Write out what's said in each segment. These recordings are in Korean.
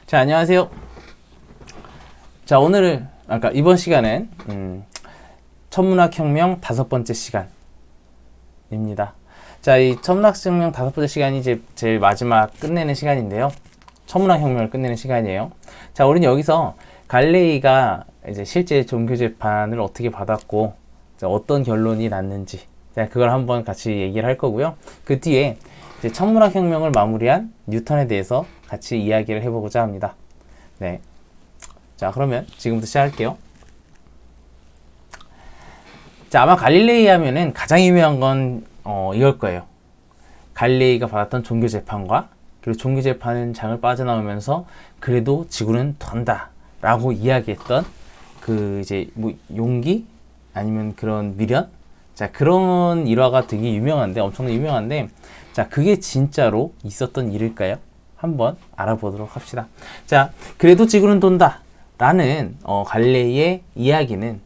자, 안녕하세요. 자, 이번 시간은 천문학혁명 5번째 시간입니다. 자, 이 천문학혁명 5번째 시간이 이제 제일 마지막 끝내는 시간인데요. 천문학혁명을 끝내는 시간이에요. 자, 우리는 여기서 갈릴레이가 이제 실제 종교 재판을 어떻게 받았고, 어떤 결론이 났는지, 자, 그걸 한번 같이 얘기를 할 거고요. 그 뒤에 이제 천문학혁명을 마무리한 뉴턴에 대해서 같이 이야기를 해보고자 합니다. 네. 자, 그러면 지금부터 시작할게요. 자, 아마 갈릴레이 하면은 가장 유명한 건 이걸 거예요. 갈릴레이가 받았던 종교 재판과, 그리고 종교 재판은 장을 빠져나오면서 그래도 지구는 돈다 라고 이야기했던 그 이제 뭐 용기 아니면 그런 미련, 자, 그런 일화가 되게 유명한데, 엄청나게 유명한데, 자, 그게 진짜로 있었던 일일까요? 한번 알아보도록 합시다. 자, 그래도 지구는 돈다 라는 갈릴레이의 이야기는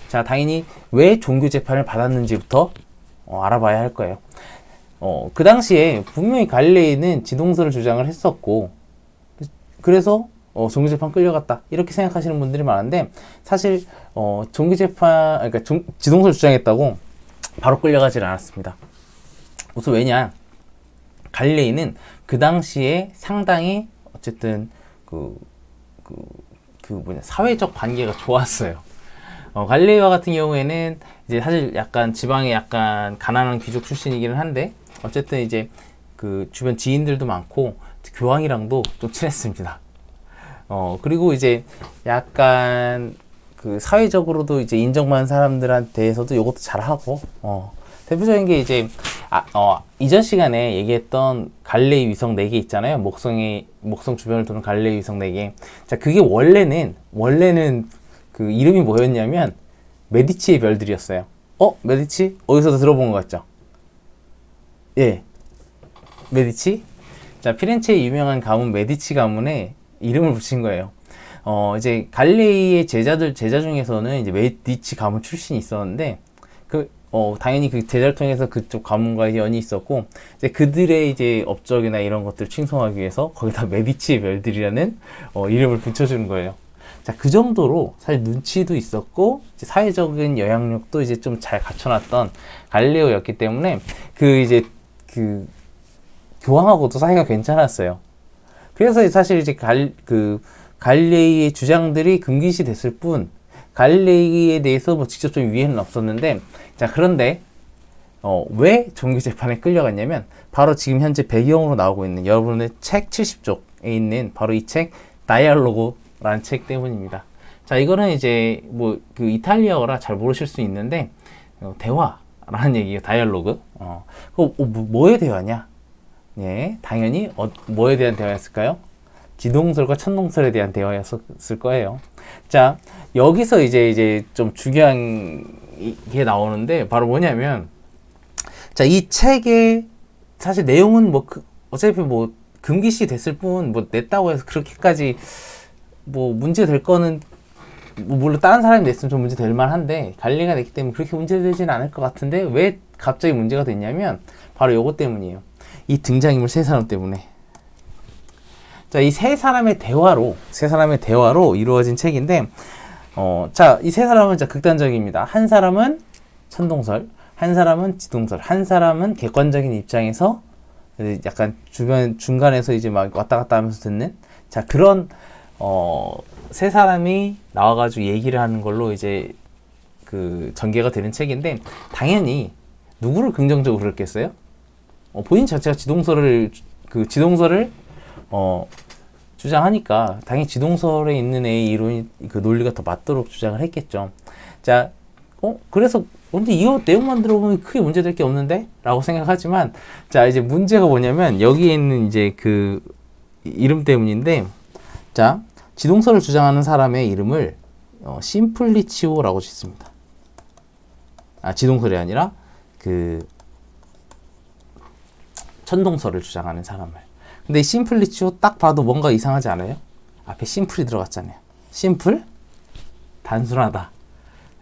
자, 당연히 왜 종교 재판을 받았는지부터 알아봐야 할 거예요. 그 당시에 분명히 갈릴레이는 지동설을 주장을 했었고, 그래서 종교 재판 끌려갔다 이렇게 생각하시는 분들이 많은데, 사실 종교 재판, 그러니까 지동설 주장했다고 바로 끌려가질 않았습니다. 우선 왜냐, 갈릴레이는 그 당시에 상당히 어쨌든 사회적 관계가 좋았어요. 갈릴레이와 같은 경우에는 이제 사실 약간 지방의 약간 가난한 귀족 출신이기는 한데, 어쨌든 이제 그 주변 지인들도 많고 교황이랑도 좀 친했습니다. 그리고 이제 약간 그 사회적으로도 이제 인정받는 사람들한테서도 이것도 잘하고, 대표적인 게 이제 이전 시간에 얘기했던 갈릴레이 위성 4개 있잖아요. 목성 주변을 도는 갈릴레이 위성 4개. 자, 그게 원래는 그 이름이 뭐였냐면 메디치의 별들이었어요. 메디치? 어디서도 들어본 것 같죠? 예. 메디치? 자, 피렌체의 유명한 가문 메디치 가문에 이름을 붙인 거예요. 이제 갈릴레이의 제자 중에서는 이제 메디치 가문 출신이 있었는데, 당연히 그 제자를 통해서 그쪽 가문과 연이 있었고, 이제 그들의 이제 업적이나 이런 것들을 칭송하기 위해서 거기다 메디치의 별들이라는 이름을 붙여주는 거예요. 자, 그 정도로 사실 눈치도 있었고, 이제 사회적인 영향력도 이제 좀 잘 갖춰놨던 갈릴레오였기 때문에 그 교황하고도 사이가 괜찮았어요. 그래서 사실 이제 갈릴레이의 주장들이 금기시 됐을 뿐, 갈릴레이에 대해서 뭐 직접적인 위해는 없었는데, 자, 그런데 왜 종교 재판에 끌려갔냐면, 바로 지금 현재 배경으로 나오고 있는 여러분의 책 70쪽에 있는 바로 이 책 다이알로그라는 책 때문입니다. 자, 이거는 이제 뭐 그 이탈리아어라 잘 모르실 수 있는데, 대화라는 얘기예요. 다이알로그. 뭐의 대화냐? 예, 당연히 뭐에 대한 대화였을까요? 지동설과 천동설에 대한 대화였을 거예요. 자, 여기서 이제 좀 중요한 게 나오는데, 바로 뭐냐면, 자, 이 책의 사실 내용은 어차피 뭐 금기시 됐을 뿐, 뭐 냈다고 해서 그렇게까지 뭐 문제 될 거는, 뭐 물론 다른 사람이 냈으면 좀 문제 될 만한데, 갈릴레이가 냈기 때문에 그렇게 문제되지는 않을 것 같은데, 왜 갑자기 문제가 됐냐면 바로 요것 때문이에요. 이 등장인물 3사람 때문에. 자, 이 세 사람의 대화로 이루어진 책인데, 자, 이 3사람은 진짜 극단적입니다. 한 사람은 천동설, 한 사람은 지동설, 한 사람은 객관적인 입장에서 약간 중간에서 이제 막 왔다 갔다 하면서 듣는, 자, 그런, 3사람이 나와가지고 얘기를 하는 걸로 이제 그 전개가 되는 책인데, 당연히 누구를 긍정적으로 그랬겠어요? 본인 자체가 지동설을 주장하니까 당연히 지동설에 있는 A의 이론이 그 논리가 더 맞도록 주장을 했겠죠. 자, 그래서 근데 이 내용만 들어보면 크게 문제될 게 없는데? 라고 생각하지만, 자, 이제 문제가 뭐냐면 여기에 있는 이제 그 이름 때문인데, 자, 지동설을 주장하는 사람의 이름을 심플리치오라고 짓습니다. 지동설이 아니라 그 천동설을 주장하는 사람을. 근데 이 심플리치오 딱 봐도 뭔가 이상하지 않아요? 앞에 심플이 들어갔잖아요. 심플? 단순하다.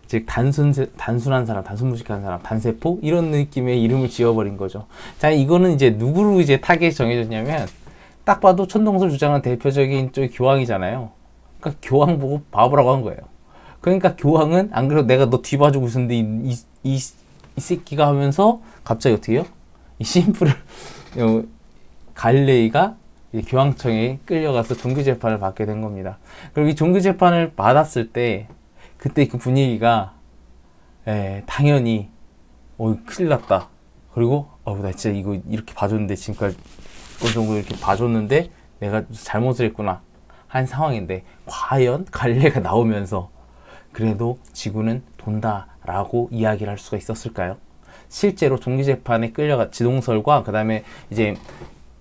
즉 단순한 사람, 단순무식한 사람, 단세포 이런 느낌의 이름을 지어버린 거죠. 자, 이거는 이제 누구로 이제 타겟이 정해졌냐면 딱 봐도 천동설 주장하는 대표적인 쪽이 교황이잖아요. 그러니까 교황 보고 바보라고 한 거예요. 그러니까 교황은 안 그래도 내가 너 뒤봐주고 있었는데 이 새끼가 하면서 갑자기 어떻게 해요? 이 심플을 갈릴레이가 교황청에 끌려가서 종교재판을 받게 된 겁니다. 그리고 이 종교재판을 받았을 때 그때 그 분위기가 당연히 큰일 났다. 그리고 나 진짜 이거 이렇게 봐줬는데 지금까지 어느 정도 이렇게 봐줬는데 내가 잘못을 했구나 한 상황인데 과연 갈릴레이가 나오면서 그래도 지구는 돈다라고 이야기를 할 수가 있었을까요? 실제로 종교재판에 끌려가 지동설과 그 다음에 이제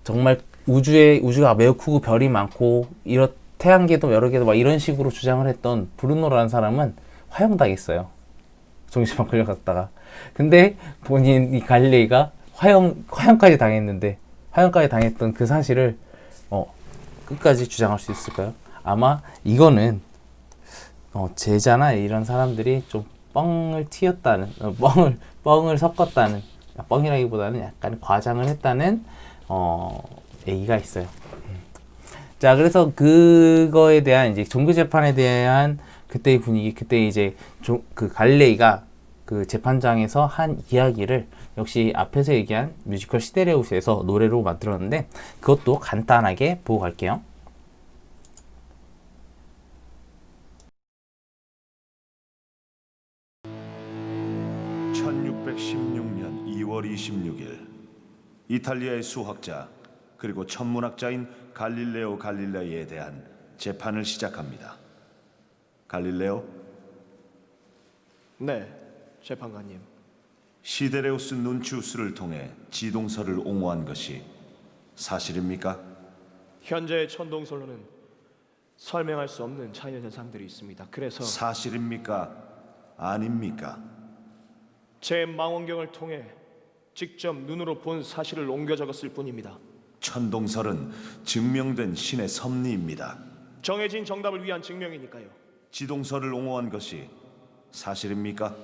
정말 우주가 매우 크고 별이 많고 이런 태양계도 여러 개도 막 이런 식으로 주장을 했던 브루노라는 사람은 화형당했어요. 종교재판 끌려갔다가. 근데 본인 이 갈릴레이가 화형까지 당했는데 화형까지 당했던 그 사실을 끝까지 주장할 수 있을까요? 아마 이거는 제자나 이런 사람들이 좀 뻥을 튀었다는 뻥을 섞었다는 뻥이라기보다는 약간 과장을 했다는 얘기가 있어요. 자, 그래서 그거에 대한 이제 종교 재판에 대한 그때의 분위기, 그때 이제 그 갈릴레이가 그 재판장에서 한 이야기를 역시 앞에서 얘기한 뮤지컬 시데레우스에서 노래로 만들었는데 그것도 간단하게 보고 갈게요. (1616년 2월 26일) 이탈리아의 수학자 그리고 천문학자인 갈릴레오 갈릴레이에 대한 재판을 시작합니다. 갈릴레오, 네, 재판관님. 시데레우스 눈치우스를 통해 지동설을 옹호한 것이 사실입니까? 현재의 천동설로는 설명할 수 없는 자연현상들이 있습니다. 그래서 사실입니까? 아닙니까? 제 망원경을 통해 직접 눈으로 본 사실을 옮겨 적었을 뿐입니다. 천동설은 증명된 신의 섭리입니다. 정해진 정답을 위한 증명이니까요. 지동설을 옹호한 것이 사실입니까?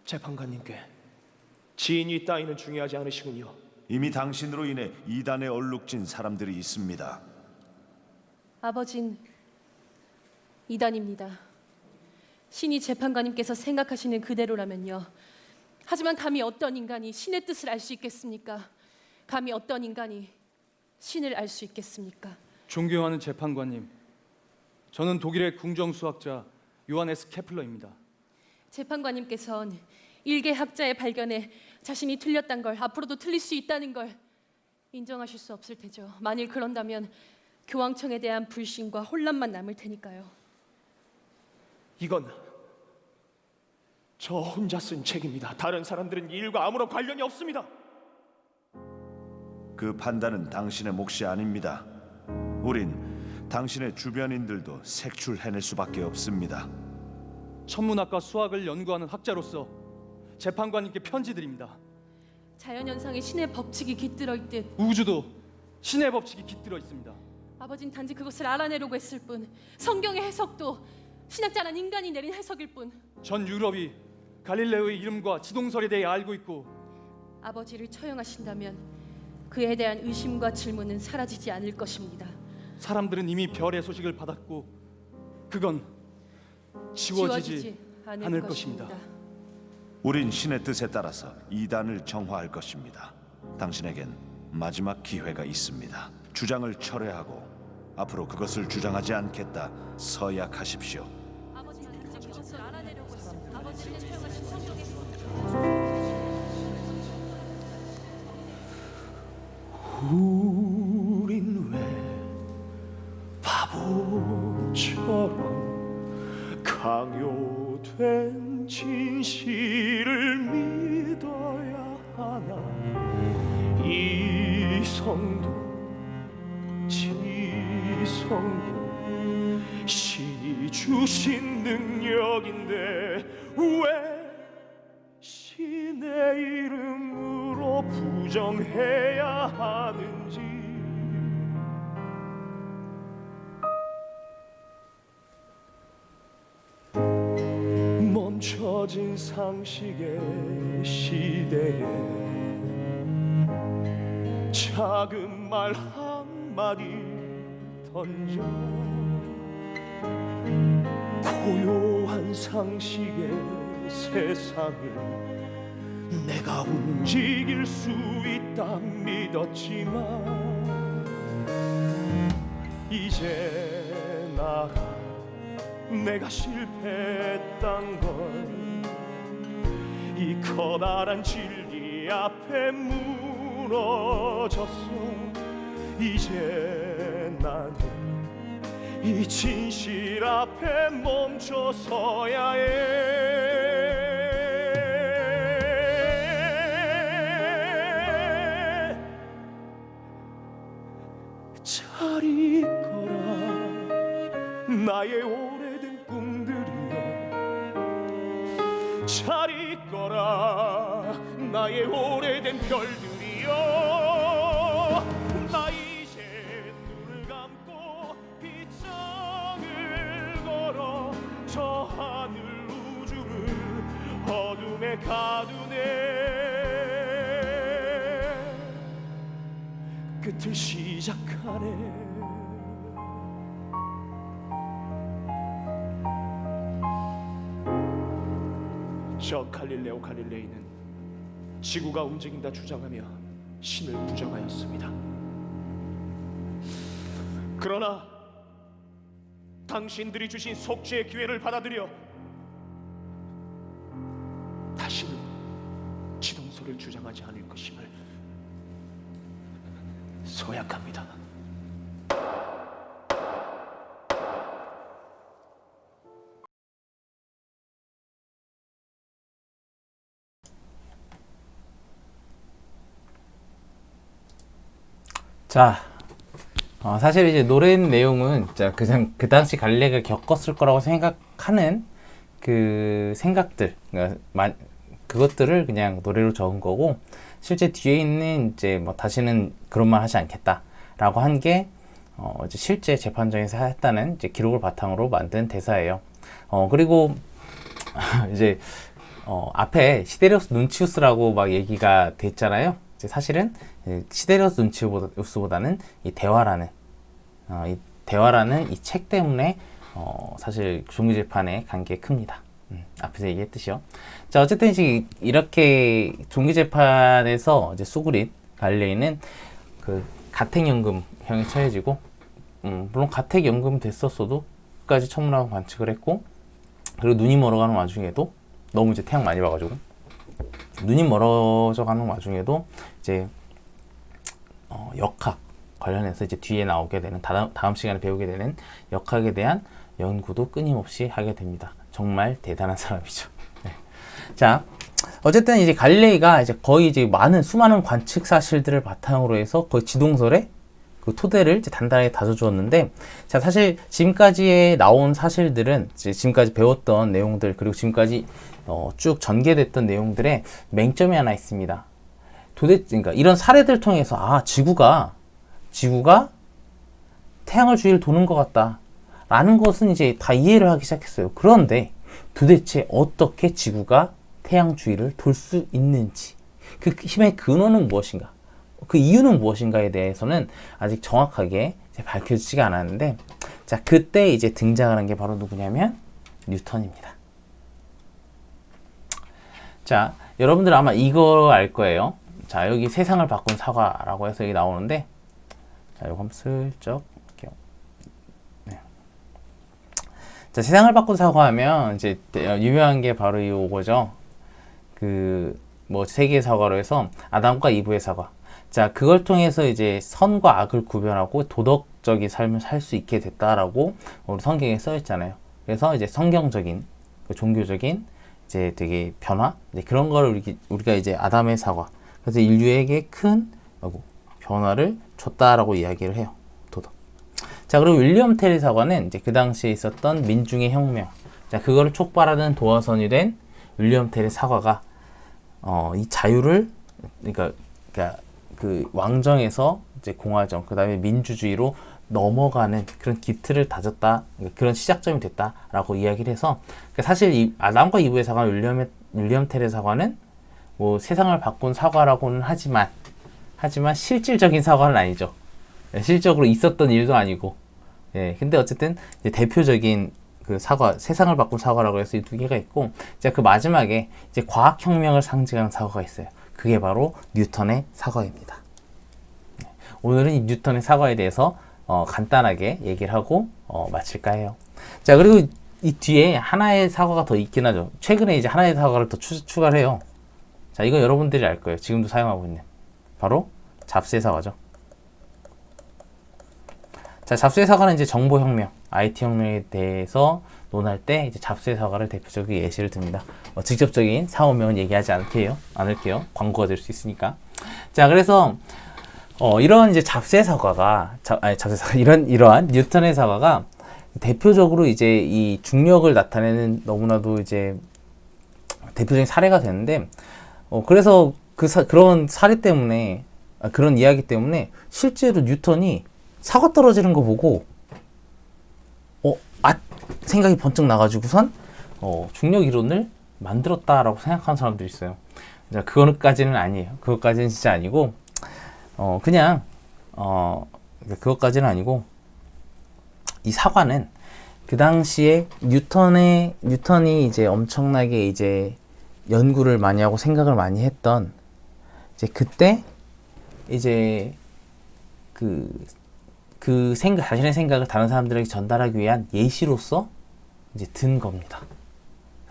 재판관님께 지인이 따위는 중요하지 않으시군요. 이미 당신으로 인해 이단에 얼룩진 사람들이 있습니다. 아버진 이단입니다. 신이 재판관님께서 생각하시는 그대로라면요. 하지만 감히 어떤 인간이 신의 뜻을 알 수 있겠습니까? 감히 어떤 인간이 신을 알 수 있겠습니까? 존경하는 재판관님, 저는 독일의 궁정수학자 요하네스 케플러입니다. 재판관님께서는 일개 학자의 발견에 자신이 틀렸단 걸, 앞으로도 틀릴 수 있다는 걸 인정하실 수 없을 테죠. 만일 그런다면 교황청에 대한 불신과 혼란만 남을 테니까요. 이건 저 혼자 쓴 책입니다. 다른 사람들은 이 일과 아무런 관련이 없습니다. 그 판단은 당신의 몫이 아닙니다. 우린 당신의 주변인들도 색출해낼 수밖에 없습니다. 천문학과 수학을 연구하는 학자로서 재판관님께 편지드립니다. 자연현상에 신의 법칙이 깃들어 있듯 우주도 신의 법칙이 깃들어 있습니다. 아버진 단지 그것을 알아내려고 했을 뿐, 성경의 해석도 신학자란 인간이 내린 해석일 뿐. 전 유럽이 갈릴레오의 이름과 지동설에 대해 알고 있고 아버지를 처형하신다면 그에 대한 의심과 질문은 사라지지 않을 것입니다. 사람들은 이미 별의 소식을 받았고 그건 지워지지 않을 것입니다. 우린 신의 뜻에 따라서 이단을 정화할 것입니다. 당신에겐 마지막 기회가 있습니다. 주장을 철회하고 앞으로 그것을 주장하지 않겠다 서약하십시오. 아버지는 그것을 알아내려고 했습니다. 아버지를 처형하신 성경의 우린 왜 바보처럼 강요된 진실을 믿어야 하나. 이성도 지성도 신이 주신 능력인데 왜 신의 이름으로 부정해야 하는지. 멈춰진 상식의 시대에 작은 말 한마디 던져 고요한 상식의 세상을 내가 움직일 수 있다 믿었지만 이제 내가 실패했단 걸 이 커다란 진리 앞에 무너졌어. 이제 나는 이 진실 앞에 멈춰서야 해. 잘 있거라 나의 오래된 꿈들이여. 잘 있거라 나의 오래된 별들이여. 나 이제 눈을 감고 빗장을 걸어 저 하늘 우주를 어둠에 가두네. 끝을 시작하네. 저 갈릴레오 갈릴레이는 지구가 움직인다 주장하며 신을 부정하였습니다. 그러나 당신들이 주신 속죄의 기회를 받아들여 다시는 지동설을 주장하지 않을 것임을 서약합니다. 자, 사실 이제 노래 내용은 진짜 그냥 그 당시 갈릴레가 겪었을 거라고 생각하는 그 생각들, 그러니까 그것들을 그냥 노래로 적은 거고, 실제 뒤에 있는 이제 뭐 다시는 그런 말 하지 않겠다라고 한 게 이제 실제 재판정에서 했다는 이제 기록을 바탕으로 만든 대사예요. 그리고 이제 앞에 시데리오스 눈치우스라고 막 얘기가 됐잖아요. 이제 사실은 시데리오스 눈치우스보다는 이 대화라는 이 책 때문에 사실 종교재판에 간 게 큽니다. 앞에서 얘기했듯이요. 자, 어쨌든 이렇게 종교재판에서 이제 수그린 갈릴레이는 그 가택연금형에 처해지고, 물론 가택연금 됐었어도 끝까지 천문학을 관측을 했고, 그리고 눈이 멀어가는 와중에도 너무 이제 태양 많이 봐가지고 눈이 멀어져가는 와중에도 이제 역학 관련해서 이제 뒤에 나오게 되는 다음 시간에 배우게 되는 역학에 대한 연구도 끊임없이 하게 됩니다. 정말 대단한 사람이죠. 네. 자, 어쨌든 이제 갈릴레이가 이제 거의 이제 수많은 관측 사실들을 바탕으로 해서 거의 지동설의 그 토대를 이제 단단하게 다져주었는데, 자, 사실 지금까지 나온 사실들은 지금까지 배웠던 내용들, 그리고 지금까지 쭉 전개됐던 내용들의 맹점이 하나 있습니다. 그러니까 이런 사례들 통해서 지구가 태양을 주위를 도는 것 같다 라는 것은 이제 다 이해를 하기 시작했어요. 그런데 도대체 어떻게 지구가 태양 주위를 돌 수 있는지, 그 힘의 근원은 무엇인가, 그 이유는 무엇인가에 대해서는 아직 정확하게 밝혀지지가 않았는데, 자, 그때 이제 등장을 한 게 바로 누구냐면 뉴턴입니다. 자, 여러분들 아마 이거 알 거예요. 자, 여기 세상을 바꾼 사과라고 해서 여기 나오는데, 자, 이거 한번 슬쩍 볼게요. 네. 자, 세상을 바꾼 사과하면 이제 유명한 게 바로 이거죠. 뭐 세계의 사과로 해서 아담과 이브의 사과. 자, 그걸 통해서 이제 선과 악을 구별하고 도덕적인 삶을 살 수 있게 됐다라고 우리 성경에 써 있잖아요. 그래서 이제 성경적인, 종교적인 이제 되게 변화, 이제 그런 거를 우리가 이제 아담의 사과, 그래서 인류에게 큰 변화를 줬다라고 이야기를 해요. 도덕. 자, 그리고 윌리엄 테리 사과는 이제 그 당시에 있었던 민중의 혁명, 자, 그거를 촉발하는 도화선이 된 윌리엄 테리 사과가 이 자유를, 그러니까 그 왕정에서 이제 공화정, 그 다음에 민주주의로 넘어가는 그런 기틀을 다졌다, 그런 시작점이 됐다라고 이야기를 해서, 사실 이 아담과 이브의 사과, 윌리엄 테리 사과는 뭐 세상을 바꾼 사과라고는 하지만 실질적인 사과는 아니죠. 실적으로 있었던 일도 아니고. 예, 근데 어쨌든 이제 대표적인 그 사과, 세상을 바꾼 사과라고 해서 이 두 개가 있고, 이제 그 마지막에 이제 과학혁명을 상징하는 사과가 있어요. 그게 바로 뉴턴의 사과입니다. 오늘은 이 뉴턴의 사과에 대해서 간단하게 얘기를 하고 마칠까 해요. 자, 그리고 이 뒤에 하나의 사과가 더 있긴 하죠. 최근에 이제 하나의 사과를 더 추가를 해요. 자, 이건 여러분들이 알 거예요. 지금도 사용하고 있는. 바로 잡스의 사과죠. 자, 잡스의 사과는 이제 정보혁명, IT혁명에 대해서 논할 때 이제 잡스의 사과를 대표적인 예시를 듭니다. 직접적인 사업명은 얘기하지 않을게요. 광고가 될 수 있으니까. 자, 그래서 이런 이제 잡스의 사과가, 이러한 뉴턴의 사과가 대표적으로 이제 이 중력을 나타내는 너무나도 이제 대표적인 사례가 되는데, 그래서 그런 사례 때문에, 그런 이야기 때문에 실제로 뉴턴이 사과 떨어지는 거 보고, 생각이 번쩍 나가지고선, 중력 이론을 만들었다라고 생각하는 사람들이 있어요. 자, 그거까지는 아니에요. 그것까지는 진짜 아니고, 그것까지는 아니고, 이 사과는 그 당시에 뉴턴이 이제 엄청나게 이제 연구를 많이 하고 생각을 많이 했던, 이제 그때 이제 자신의 생각을 다른 사람들에게 전달하기 위한 예시로서 이제 든 겁니다.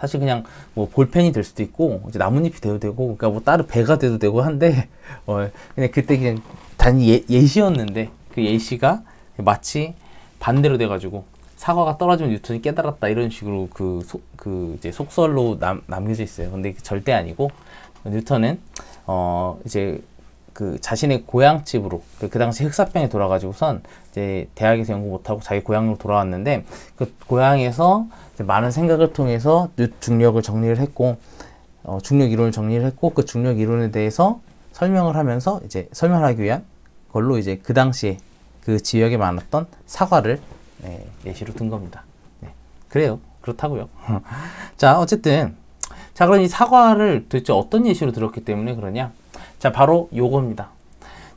사실 그냥 뭐 볼펜이 될 수도 있고, 이제 나뭇잎이 돼도 되고, 그러니까 뭐 다른 배가 돼도 되고 한데, 그냥 그때 그냥 단지 예시였는데, 그 예시가 마치 반대로 돼가지고, 사과가 떨어지면 뉴턴이 깨달았다, 이런 식으로 이제 속설로 남겨져 있어요. 근데 절대 아니고, 뉴턴은, 이제 자신의 고향집으로, 그 당시 흑사병에 돌아가지고선 이제 대학에서 연구 못하고 자기 고향으로 돌아왔는데, 그 고향에서 이제 많은 생각을 통해서 중력을 정리를 했고, 중력 이론을 정리를 했고, 그 중력 이론에 대해서 설명을 하면서 이제 설명하기 위한 걸로 이제 그 당시에 그 지역에 많았던 사과를 예시로 든 겁니다. 네. 그래요. 그렇다고요. 자, 어쨌든, 자, 그럼 이 사과를 도대체 어떤 예시로 들었기 때문에 그러냐? 자, 바로 요겁니다.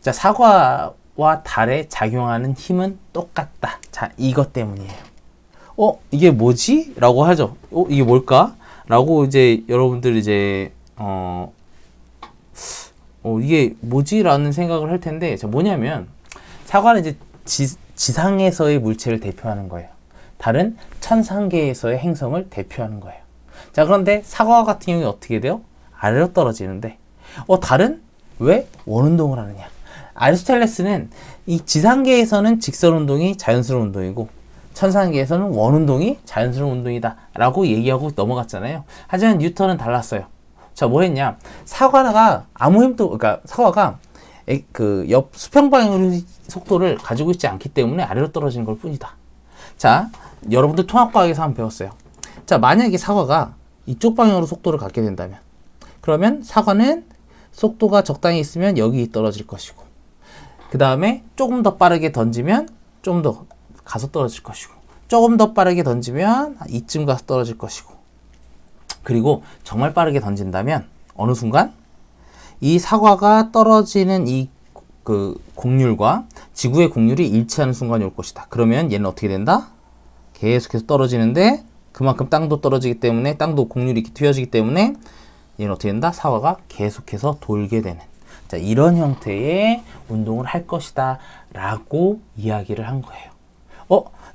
자, 사과와 달에 작용하는 힘은 똑같다. 자, 이것 때문이에요. 이게 뭐지? 라고 하죠. 이게 뭘까? 라고 이제 여러분들 이제, 이게 뭐지? 라는 생각을 할 텐데, 자, 뭐냐면, 사과는 이제 지상에서의 물체를 대표하는 거예요. 달은 천상계에서의 행성을 대표하는 거예요. 자, 그런데 사과 같은 경우에 어떻게 돼요? 아래로 떨어지는데, 달은 왜 원운동을 하느냐? 아리스토텔레스는 이 지상계에서는 직선 운동이 자연스러운 운동이고, 천상계에서는 원운동이 자연스러운 운동이다 라고 얘기하고 넘어갔잖아요. 하지만 뉴턴은 달랐어요. 자, 뭐 했냐? 사과가 아무 힘도, 그러니까 사과가 그 옆 수평 방향의 속도를 가지고 있지 않기 때문에 아래로 떨어지는 걸 뿐이다. 자, 여러분들 통합과학에서 한번 배웠어요. 자, 만약에 사과가 이쪽 방향으로 속도를 갖게 된다면, 그러면 사과는 속도가 적당히 있으면 여기 떨어질 것이고, 그 다음에 조금 더 빠르게 던지면 좀 더 가서 떨어질 것이고, 조금 더 빠르게 던지면 이쯤 가서 떨어질 것이고, 그리고 정말 빠르게 던진다면 어느 순간 이 사과가 떨어지는 이 곡률과 지구의 곡률이 일치하는 순간이 올 것이다. 그러면 얘는 어떻게 된다? 계속해서 떨어지는데 그만큼 땅도 떨어지기 때문에, 땅도 곡률이 이렇게 튀어지기 때문에 얘는 어떻게 된다? 사과가 계속해서 돌게 되는, 자, 이런 형태의 운동을 할 것이다 라고 이야기를 한 거예요.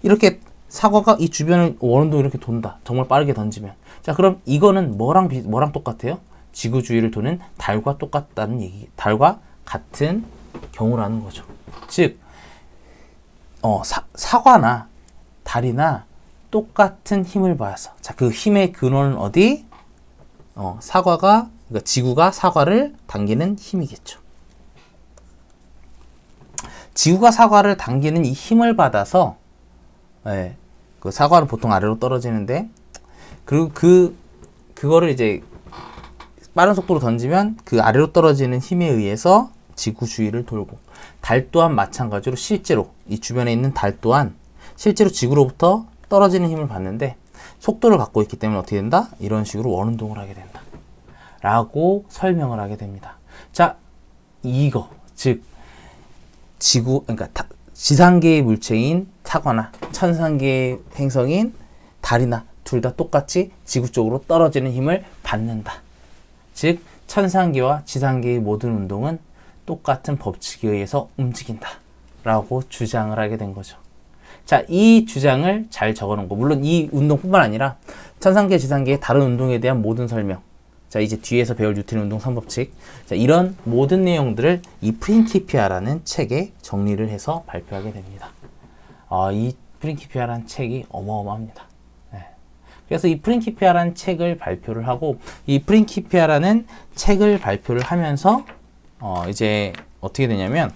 이렇게 사과가 이 주변을 원운동 이렇게 돈다. 정말 빠르게 던지면. 자, 그럼 이거는 뭐랑 똑같아요? 지구 주위를 도는 달과 똑같다는 얘기, 달과 같은 경우라는 거죠. 즉, 사과나 달이나 똑같은 힘을 받아서, 자, 그 힘의 근원은 어디? 그러니까 지구가 사과를 당기는 힘이겠죠. 지구가 사과를 당기는 이 힘을 받아서, 그 사과는 보통 아래로 떨어지는데, 그리고 그거를 이제 빠른 속도로 던지면 그 아래로 떨어지는 힘에 의해서 지구 주위를 돌고, 달 또한 마찬가지로 실제로 이 주변에 있는 달 또한 실제로 지구로부터 떨어지는 힘을 받는데 속도를 갖고 있기 때문에 어떻게 된다? 이런 식으로 원운동을 하게 된다 라고 설명을 하게 됩니다. 자, 이거 즉 그러니까 지상계의 물체인 사과나 천상계의 행성인 달이나 둘 다 똑같이 지구 쪽으로 떨어지는 힘을 받는다. 즉 천상계와 지상계의 모든 운동은 똑같은 법칙에 의해서 움직인다 라고 주장을 하게 된 거죠. 자, 이 주장을 잘 적어놓은 거, 물론 이 운동뿐만 아니라 천상계, 지상계의 다른 운동에 대한 모든 설명, 자 이제 뒤에서 배울 뉴턴의 운동 3법칙, 자 이런 모든 내용들을 이 프린키피아라는 책에 정리를 해서 발표하게 됩니다. 이 프린키피아라는 책이 어마어마합니다. 그래서 이 프린키피아라는 책을 발표를 하고, 이 프린키피아라는 책을 발표를 하면서 이제 어떻게 되냐면,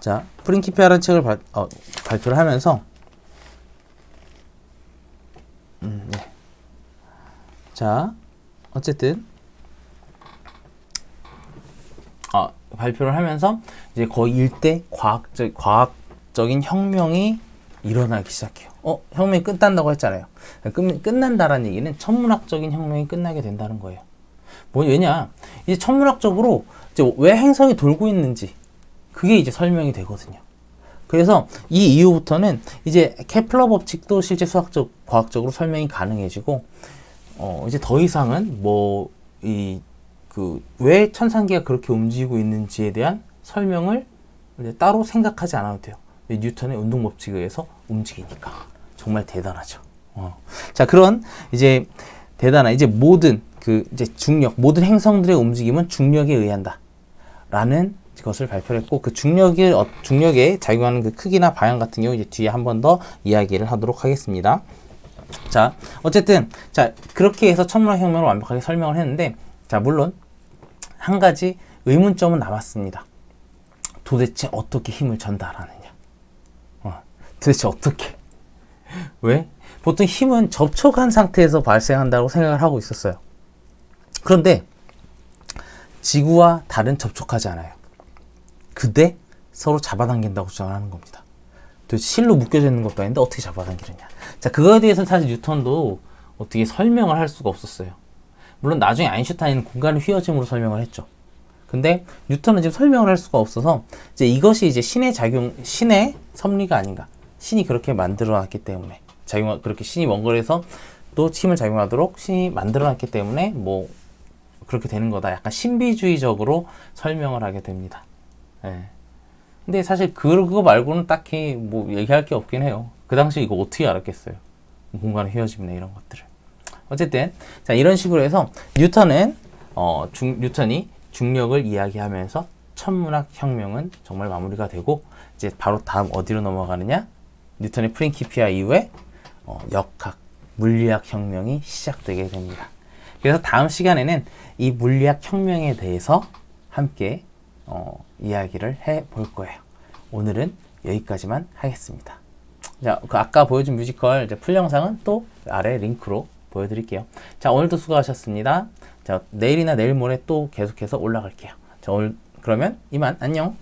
자 프린키피아라는 책을 발표를 하면서 네. 자 어쨌든 발표를 하면서 이제 거의 일대 과학적인 혁명이 일어나기 시작해요. 혁명이 끝난다고 했잖아요. 끝난다라는 얘기는 천문학적인 혁명이 끝나게 된다는 거예요. 왜냐, 이제 천문학적으로 이제 왜 행성이 돌고 있는지 그게 이제 설명이 되거든요. 그래서 이 이후부터는 이제 케플러 법칙도 실제 과학적으로 설명이 가능해지고, 이제 더 이상은 왜 천상계가 그렇게 움직이고 있는지에 대한 설명을 이제 따로 생각하지 않아도 돼요. 뉴턴의 운동 법칙에 의해서 움직이니까. 정말 대단하죠. 자, 그런 이제 대단한 이제 모든 이제 모든 행성들의 움직임은 중력에 의한다. 라는 것을 발표했고, 그 중력에 작용하는 그 크기나 방향 같은 경우 이제 뒤에 한 번 더 이야기를 하도록 하겠습니다. 자, 어쨌든 자 그렇게 해서 천문학 혁명을 완벽하게 설명을 했는데, 자 물론 한 가지 의문점은 남았습니다. 도대체 어떻게 힘을 전달하느냐? 도대체 어떻게? 왜? 보통 힘은 접촉한 상태에서 발생한다고 생각을 하고 있었어요. 그런데 지구와 달은 접촉하지 않아요. 근데 서로 잡아당긴다고 주장을 하는 겁니다. 도대체 실로 묶여져 있는 것도 아닌데 어떻게 잡아당기느냐? 자, 그거에 대해서는 사실 뉴턴도 어떻게 설명을 할 수가 없었어요. 물론 나중에 아인슈타인은 공간의 휘어짐으로 설명을 했죠. 근데 뉴턴은 지금 설명을 할 수가 없어서 이제 이것이 이제 신의 섭리가 아닌가. 신이 그렇게 만들어놨기 때문에 그렇게 신이 원거리에서 또 힘을 작용하도록 신이 만들어놨기 때문에 그렇게 되는 거다. 약간 신비주의적으로 설명을 하게 됩니다. 근데 사실 그거 말고는 딱히 얘기할 게 없긴 해요. 그 당시 이거 어떻게 알았겠어요? 공간의 휘어짐이나 이런 것들을. 어쨌든 자 이런 식으로 해서 뉴턴이 중력을 이야기하면서 천문학 혁명은 정말 마무리가 되고, 이제 바로 다음 어디로 넘어가느냐? 뉴턴의 프린키피아 이후에 역학, 물리학 혁명이 시작되게 됩니다. 그래서 다음 시간에는 이 물리학 혁명에 대해서 함께 이야기를 해볼 거예요. 오늘은 여기까지만 하겠습니다. 자, 아까 보여준 뮤지컬 풀 영상은 또 아래 링크로 보여드릴게요. 자, 오늘도 수고하셨습니다. 자, 내일이나 내일 모레 또 계속해서 올라갈게요. 자, 오늘 그러면 이만 안녕.